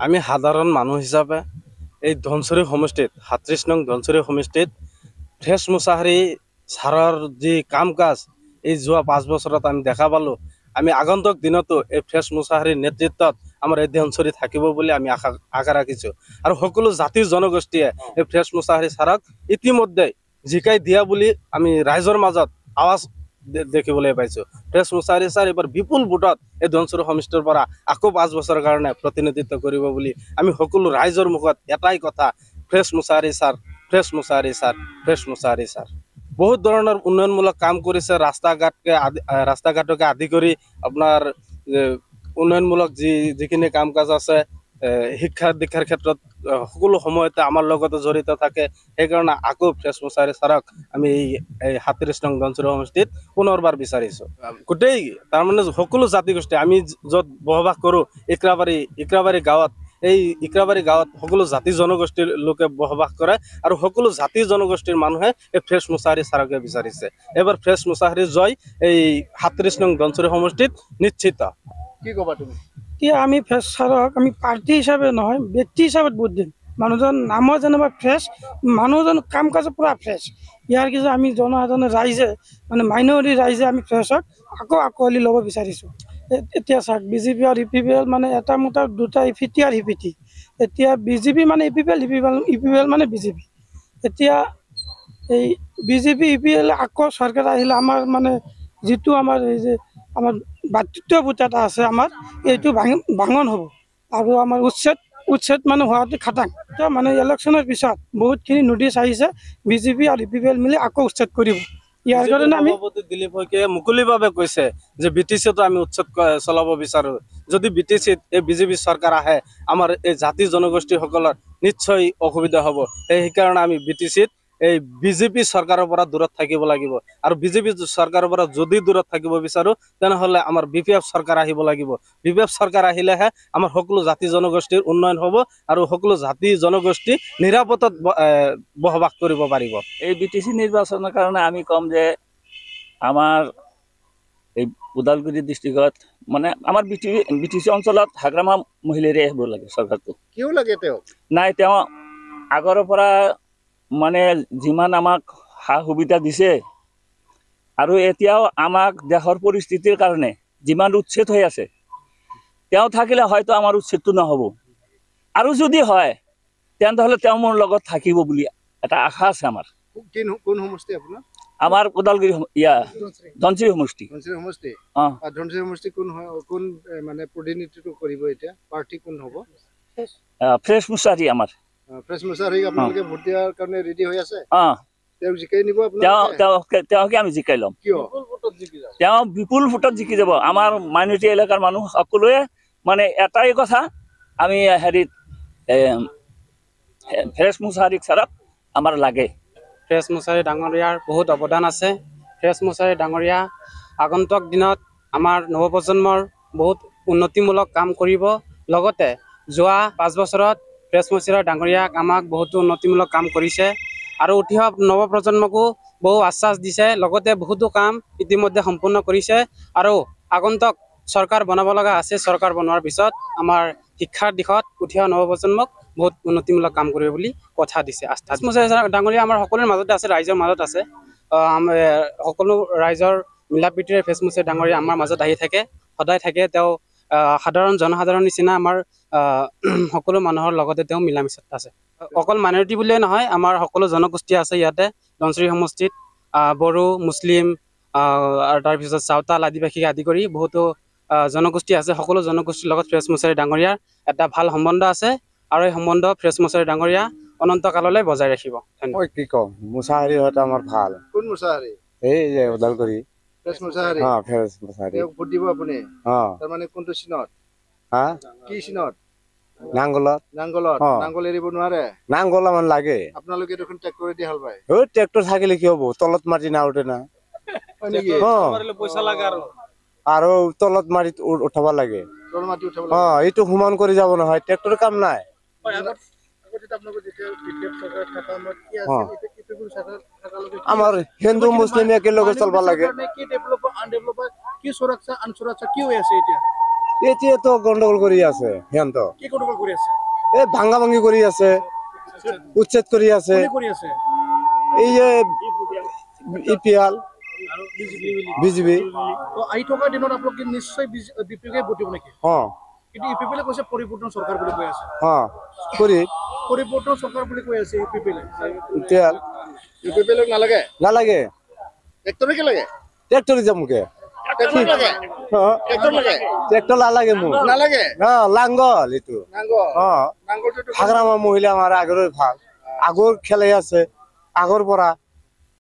আমি সাধাৰণ মানুহ হিচাপে এই ধনচিৰি সমষ্টিত ৩৭ নং ধনচিৰি সমষ্টিত ফ্ৰেছ মুছাহাৰী ছাৰৰ যি কাম কাজ এই যোৱা 5 বছৰত আমি দেখা পালোঁ। আমি আগন্তুক দিনতো এই ফ্ৰেছ মুছাহাৰীৰ নেতৃত্বত আমাৰ এই ধনচিৰি থাকিব বুলি আমি আশা ৰাখিছোঁ। আৰু সকলো জাতি জনগোষ্ঠীয়ে এই ফ্ৰেছ মুছাহাৰী ছাৰক ইতিমধ্যে জিকাই দিয়া বুলি আমি ৰাইজৰ মাজত আৱাজ দেখিবলৈ পাইছোঁ। ফ্ৰেছ মুছাহাৰী ছাৰ এইবাৰ বিপুল ভোটত এই ধনচিৰি সমষ্টিৰ পৰা আকৌ 5 বছৰৰ কাৰণে প্ৰতিনিধিত্ব কৰিব বুলি আমি সকলো ৰাইজৰ মুখত এটাই কথা, fresh Mushahary sir, fresh Mushahary sir, fresh Mushahary sir. বহুত ধৰণৰ উন্নয়নমূলক কাম কৰিছে, ৰাস্তা ঘাটকে আদি কৰি আপোনাৰ উন্নয়নমূলক যিখিনি কাম কাজ আছে, শিক্ষা দীক্ষাৰ ক্ষেত্ৰত সকলো সময়তে আমাৰ লগতে জড়িত থাকে। সেইকাৰণে আকৌ ফ্ৰেছ মুছাহাৰী ছাৰক আমি এই ৩৭ নং ধনচিৰি সমষ্টিত পুনৰবাৰ বিচাৰিছোঁ। গোটেই তাৰমানে সকলো জাতি গোষ্ঠী আমি য'ত বসবাস কৰোঁ, ইকৰাবাৰী গাঁৱত, এই ইকৰাবাৰী গাঁৱত সকলো জাতি জনগোষ্ঠীৰ লোকে বসবাস কৰে আৰু সকলো জাতি জনগোষ্ঠীৰ মানুহে এই ফ্ৰেছ মুছাহাৰী ছাৰকে বিচাৰিছে। এইবাৰ ফ্ৰেছ মুছাহাৰী জয় এই ৩৭ নং ধনচিৰি সমষ্টিত নিশ্চিত। কি ক'বা তুমি? আমি ফ্ৰেছ ছাৰক আমি পাৰ্টি হিচাপে নহয়, ব্যক্তি হিচাপত ভোট দিম। মানুহজন নামৰ যেনিবা ফ্ৰেছ, মানুহজন কাম কাজ পুৰা ফ্ৰেছ। ইয়াৰ কিছু আমি জনসাধাৰণৰ ৰাইজে মানে মাইনৰিটি ৰাইজে আমি ফ্ৰেছক আকৌ আকোৱালি ল'ব বিচাৰিছোঁ। এতিয়া চাওক, বিজেপি আৰু ইপিপিএল মানে এটা মোটা দুটা ইপিটি আৰু সিপিটি। এতিয়া বিজেপি মানে ইপিপিএল, ইপিপিএল মানে বিজেপি। এতিয়া এই বিজেপি ইপিএল আকৌ চৰকাৰ আহিলে আমাৰ মানে যিটো আমাৰ এই যে আমাৰ ভাতৃত্ববোধ এটা আছে আমাৰ, এইটো ভাঙন হ'ব আৰু আমাৰ উচ্ছেদ মানে হোৱাটো খাটাং। মানে ইলেকশ্যনৰ পিছত বহুতখিনি নটিচ আহিছে, বিজেপি আৰু ইপিপিএল মিলি আকৌ উচ্ছেদ কৰিব। ইয়াৰ কাৰণে আমি দিলীপ শইকীয়াই মুকলিভাৱে কৈছে যে BTCতো আমি উচ্ছেদ চলাব বিচাৰোঁ। যদি BTCত এই বিজেপি চৰকাৰ আহে, আমাৰ এই জাতি জনগোষ্ঠীসকলৰ নিশ্চয় অসুবিধা হ'ব। সেইকাৰণে আমি BTCত এই বিজেপি চৰকাৰৰ পৰা দূৰত থাকিব লাগিব। আৰু বিজেপি চৰকাৰৰ পৰা যদি দূৰত থাকিব বিচাৰোঁ, তেনেহ'লে আমাৰ BPF চৰকাৰ আহিব লাগিব। BPF চৰকাৰ আহিলেহে আমাৰ সকলো জাতি জনগোষ্ঠীৰ উন্নয়ন হ'ব আৰু সকলো জাতি জনগোষ্ঠী নিৰাপদত বসবাস কৰিব পাৰিব। এই BTC নিৰ্বাচনৰ কাৰণে আমি ক'ম যে আমাৰ এই ওদালগুৰি ডিষ্ট্ৰিক্টত মানে আমাৰ BTC অঞ্চলত হাগ্ৰামা মহিলাৰে আহিব লাগে চৰকাৰটো। কিয় লাগে তেওঁ? নাই, তেওঁ আগৰ পৰা মানে যিমান আমাক সা সুবিধা দিছে আৰু এতিয়াও আমাক দেশৰ পৰিস্থিতিৰ কাৰণে যিমান উচ্ছেদ হৈ আছে, তেওঁ থাকিলে হয়তো আমাৰ উচ্ছেদটো নহ'ব। আৰু যদি হয় তেন্তে তেওঁ মোৰ লগত থাকিব বুলি এটা আশা আছে আমাৰ। কোন সমষ্টি আপোনাৰ? আমাৰ ওদালগুৰি ধনচিৰি সমষ্টি। ধনচিৰি সমষ্টি? অঁ, ধনচিৰি সমষ্টি কোন মানে প্ৰতিনিধিত্ব কৰিব এতিয়া? পাৰ্টি কোন হ'ব? ফ্ৰেছ মুছাহাৰী আমাৰ। ফ্ৰেছ মুছাহাৰীক আপোনালোকে ভোট দিয়াৰ কাৰণে ৰেডি হৈ আছে? অঁ, তেওঁক জিকাই নিব আপোনালোকে? তেওঁকে আমি জিকাই ল'ম। কিয়? তেওঁ বিপুল ভোটত জিকি যাব। আমাৰ মাইনৰিটি এলেকাৰ মানুহ সকলোৱে মানে এটাই কথা, আমি হেৰিত ফ্ৰেছ মুছাহাৰী ছাৰক আমাৰ লাগে। ফ্ৰেছ মুছাহাৰী ডাঙৰীয়াৰ বহুত অৱদান আছে। ফ্ৰেছ মুছাহাৰী ডাঙৰীয়া আগন্তুক দিনত আমাৰ নৱপ্ৰজন্মৰ বহুত উন্নতিমূলক কাম কৰিব। লগতে যোৱা 5 বছৰত ফ্ৰেছ মুছাহাৰী ডাঙৰীয়াক আমাক বহুতো উন্নতিমূলক কাম কৰিছে আৰু উঠি অহা নৱপ্ৰজন্মকো বহু আশ্বাস দিছে। লগতে বহুতো কাম ইতিমধ্যে সম্পূৰ্ণ কৰিছে আৰু আগন্তুক চৰকাৰ বনাব লগা আছে। চৰকাৰ বনোৱাৰ পিছত আমাৰ শিক্ষাৰ দিশত উঠি অহা নৱপ্ৰজন্মক বহুত উন্নতিমূলক কাম কৰিব বুলি কথা দিছে। ফ্ৰেছ মুছাহাৰী ডাঙৰীয়া আমাৰ সকলোৰে মাজতে আছে, ৰাইজৰ মাজত আছে। সকলো ৰাইজৰ মিলা প্ৰীতিৰে ফ্ৰেছ মুছাহাৰী ডাঙৰীয়া আমাৰ মাজত আহি থাকে, সদায় থাকে। তেওঁ জনসাধাৰণ নিচিনা আমাৰ সকলো মানুহৰ লগতে তেওঁ মিলা মিছাত আছে। অকল মাইনৰিটি বুলিয়ে নহয়, আমাৰ সকলো জনগোষ্ঠী আছে ইয়াতে ধনচিৰি সমষ্টিত। বড়ো, মুছলিম, আৰু তাৰপিছত চাওতাল, আদিবাসীকে আদি কৰি বহুতো জনগোষ্ঠী আছে। সকলো জনগোষ্ঠীৰ লগত ফ্ৰেছ মুছাহাৰী ডাঙৰীয়াৰ এটা ভাল সম্বন্ধ আছে আৰু এই সম্বন্ধ ফ্ৰেছ মুছাহাৰী ডাঙৰীয়া অনন্ত কাললৈ বজাই ৰাখিব। মই কি ক'ম, মুছাহাৰী হোৱাটো আমাৰ ভাল। কোন মুছাহাৰী? এই যে ওদালগুৰি ফ্ৰেছ মুছাহাৰী? ফ্ৰেছ মুছাহাৰী। তেওঁক ভোট দিব আপুনি? তাৰমানে কোনটো চিনত? কি চিনত? নাংগলত। নাংগলত? নাংগল এৰিব নোৱাৰে? নাংগল আমাৰ লাগে। আপোনালোকে দেখোন ট্ৰেক্টৰেদি হাল বায়। ট্ৰেক্টৰ থাকিলে কি হ'ব, তলত মাটি নাউঠে না। পইচা লাগে আৰু তলত মাটি উঠাব লাগে। এইটো সমান কৰি যাব নহয়, ট্ৰেক্টৰ কাম নাই। আমাৰ হিন্দু মুছলিম একেলগে চলব লাগে। কি সুৰক্ষা আনসুৰক্ষা কি হৈ আছে এতিয়া? এতিয়াতো গন্ডগোল কৰি আছে সিহঁত কি গণ্ডগোল কৰি আছে এই ভাঙা ভাঙি কৰি আছে উচ্ছেদ কৰি আছে কোনে কৰি আছে এই যে ইপিএল বিজেপি তো আহি থকা দিনত আপোনালোকে নিশ্চয় বিপিকে ভোটিব নেকি অ কিন্তু ইপিপিলে কৈছে পৰিৱৰ্তন চৰকাৰ বুলি কৈ আছে অ কৰি পৰিৱৰ্তন চৰকাৰ বুলি কৈ আছে ইপিপিলে ইপিএল ইপিপিলে নালাগে নালাগে ট্ৰেক্টৰে কি লাগে ট্ৰেক্টৰ যামকে ট্ৰেক্টৰ লাগে ট্ৰেক্টৰ লাগে ট্ৰেক্টৰ নালাগে মোক নালাগে অ লাংগল এইটো নাংগল অ নাংগলটো হাগ্ৰামা মহিলা আমাৰ আগৰে ভাল আগৰ খেলে আছে আগৰ পৰা